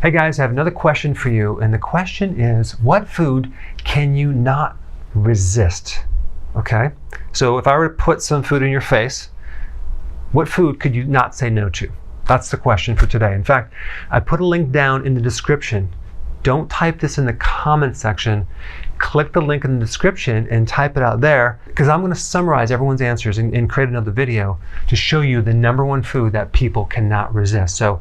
Hey guys, I have another question for you, and the question is, what food can you not resist? Okay, so if I were to put some food in your face, what food could you not say no to? That's the question for today. In fact, I put a link down in the description. Don't type this in the comment section. Click the link in the description and type it out there, because I'm going to summarize everyone's answers and create another video to show you the number one food that people cannot resist. So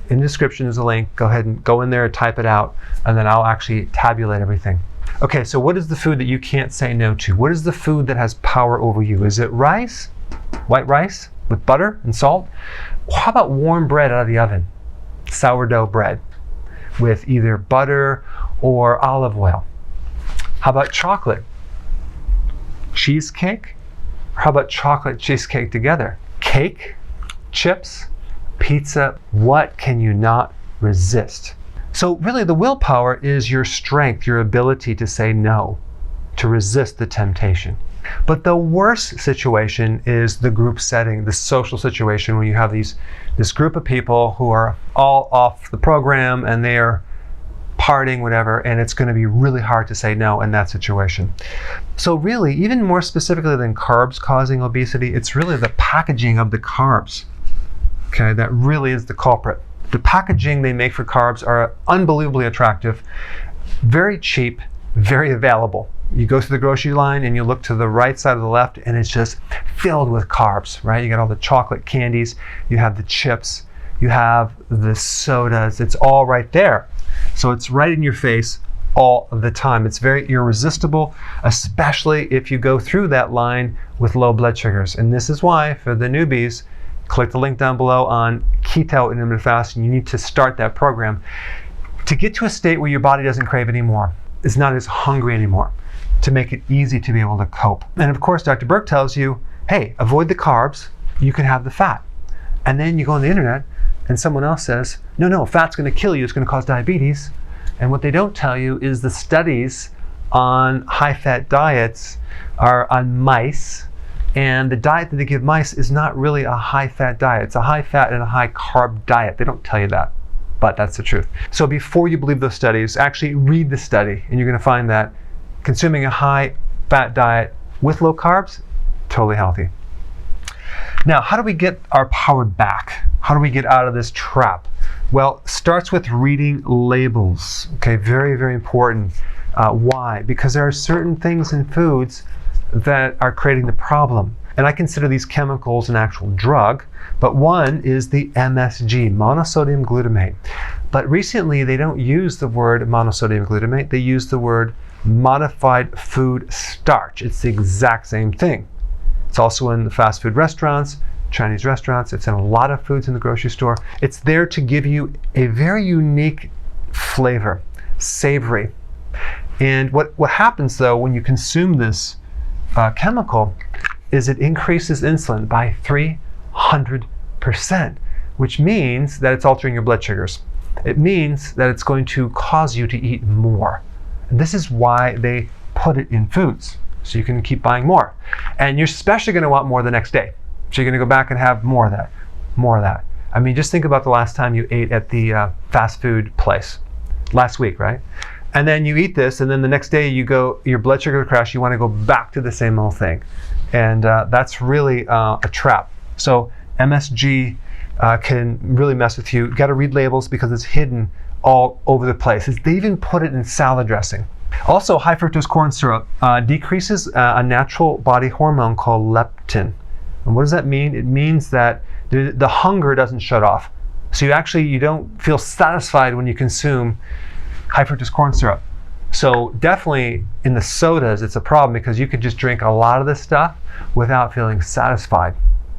in the description is a link. Go ahead and go in there, type it out, and then I'll actually tabulate everything. Okay, so what is the food that you can't say no to? What is the food that has power over you? Is it rice? White rice with butter and salt? How about warm bread out of the oven? Sourdough bread with either butter or olive oil. How about chocolate? Cheesecake? Or how about chocolate cheesecake together? Cake? Chips? Pizza? What can you not resist? So really the willpower is your strength, your ability to say no, to resist the temptation. But the worst situation is the group setting, the social situation, when you have this group of people who are all off the program and they are partying, whatever, and it's going to be really hard to say no in that situation. So really, even more specifically than carbs causing obesity, it's really the packaging of the carbs, okay, that really is the culprit. The packaging they make for carbs are unbelievably attractive, very cheap, very available. You go through the grocery line and you look to the right side or the left, and it's just filled with carbs, right? You got all the chocolate candies, you have the chips, you have the sodas, it's all right there. So it's right in your face all the time. It's very irresistible, especially if you go through that line with low blood sugars. And this is why, for the newbies, click the link down below on keto intermittent fasting. You need to start that program to get to a state where your body doesn't crave anymore. It's not as hungry anymore, to make it easy to be able to cope. And of course, Dr. Berg tells you, hey, avoid the carbs, you can have the fat. And then you go on the internet and someone else says, no, fat's gonna kill you, it's gonna cause diabetes. And what they don't tell you is the studies on high-fat diets are on mice, and the diet that they give mice is not really a high-fat diet. It's a high-fat and a high-carb diet. They don't tell you that, but that's the truth. So before you believe those studies, actually read the study, and you're gonna find that consuming a high-fat diet with low carbs, totally healthy. Now, how do we get our power back? How do we get out of this trap? Well, starts with reading labels. Okay, very, very important. Why? Because there are certain things in foods that are creating the problem. And I consider these chemicals an actual drug, but one is the MSG, monosodium glutamate. But recently, they don't use the word monosodium glutamate, they use the word modified food starch. It's the exact same thing. It's also in the fast food restaurants, Chinese restaurants. It's in a lot of foods in the grocery store. It's there to give you a very unique flavor, savory. And what happens though when you consume this chemical is it increases insulin by 300%, which means that it's altering your blood sugars. It means that it's going to cause you to eat more. And this is why they put it in foods, so you can keep buying more. And you're especially going to want more the next day. So you're going to go back and have more of that, more of that. I mean, just think about the last time you ate at the fast food place. Last week, right? And then you eat this, and then the next day you go, your blood sugar crash, you want to go back to the same old thing. And that's really a trap. So MSG can really mess with you. You got to read labels because it's hidden all over the place. They even put it in salad dressing. Also, high fructose corn syrup decreases a natural body hormone called leptin. And what does that mean? It means that the hunger doesn't shut off. So you don't feel satisfied when you consume high fructose corn syrup. So definitely in the sodas, it's a problem because you could just drink a lot of this stuff without feeling satisfied.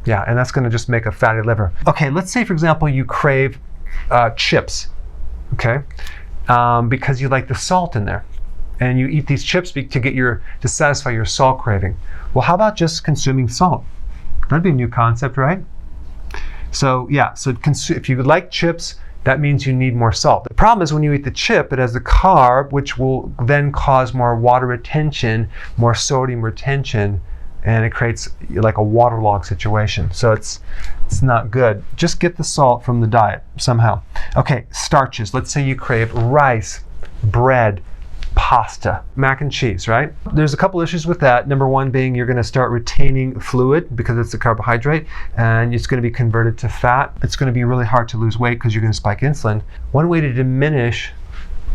Yeah, and that's going to just make a fatty liver. Okay, let's say, for example, you crave chips, okay, because you like the salt in there. And you eat these chips to satisfy your salt craving. Well, how about just consuming salt? That'd be a new concept, right? So yeah, if you like chips, that means you need more salt. The problem is when you eat the chip, it has the carb, which will then cause more water retention, more sodium retention, and it creates like a waterlogged situation. So it's not good. Just get the salt from the diet somehow. Okay, starches. Let's say you crave rice, bread, pasta, mac and cheese, right? There's a couple issues with that. Number one being you're going to start retaining fluid because it's a carbohydrate and it's going to be converted to fat. It's going to be really hard to lose weight because you're going to spike insulin. One way to diminish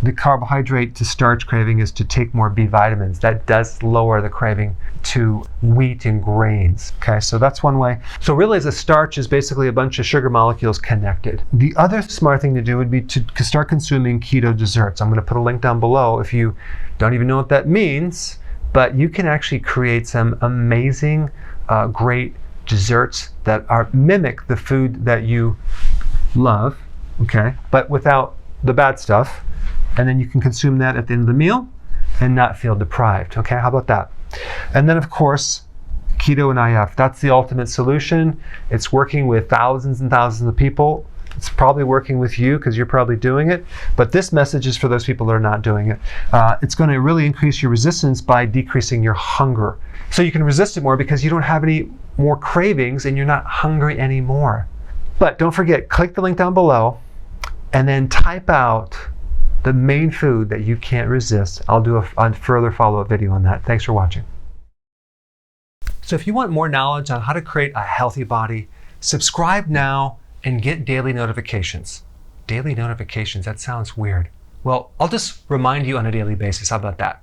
the carbohydrate to starch craving is to take more B vitamins. That does lower the craving to wheat and grains. Okay, so that's one way. So realize a starch is basically a bunch of sugar molecules connected. The other smart thing to do would be to start consuming keto desserts. I'm going to put a link down below if you don't even know what that means, but you can actually create some amazing, great desserts that mimic the food that you love, okay, but without the bad stuff. And then you can consume that at the end of the meal and not feel deprived. Okay, how about that? And then of course, keto and IF, that's the ultimate solution. It's working with thousands and thousands of people. It's probably working with you because you're probably doing it. But this message is for those people that are not doing it. It's going to really increase your resistance by decreasing your hunger. So you can resist it more because you don't have any more cravings and you're not hungry anymore. But don't forget, click the link down below and then type out the main food that you can't resist. I'll do a further follow-up video on that. Thanks for watching. So if you want more knowledge on how to create a healthy body, subscribe now and get daily notifications. Daily notifications, that sounds weird. Well, I'll just remind you on a daily basis. How about that?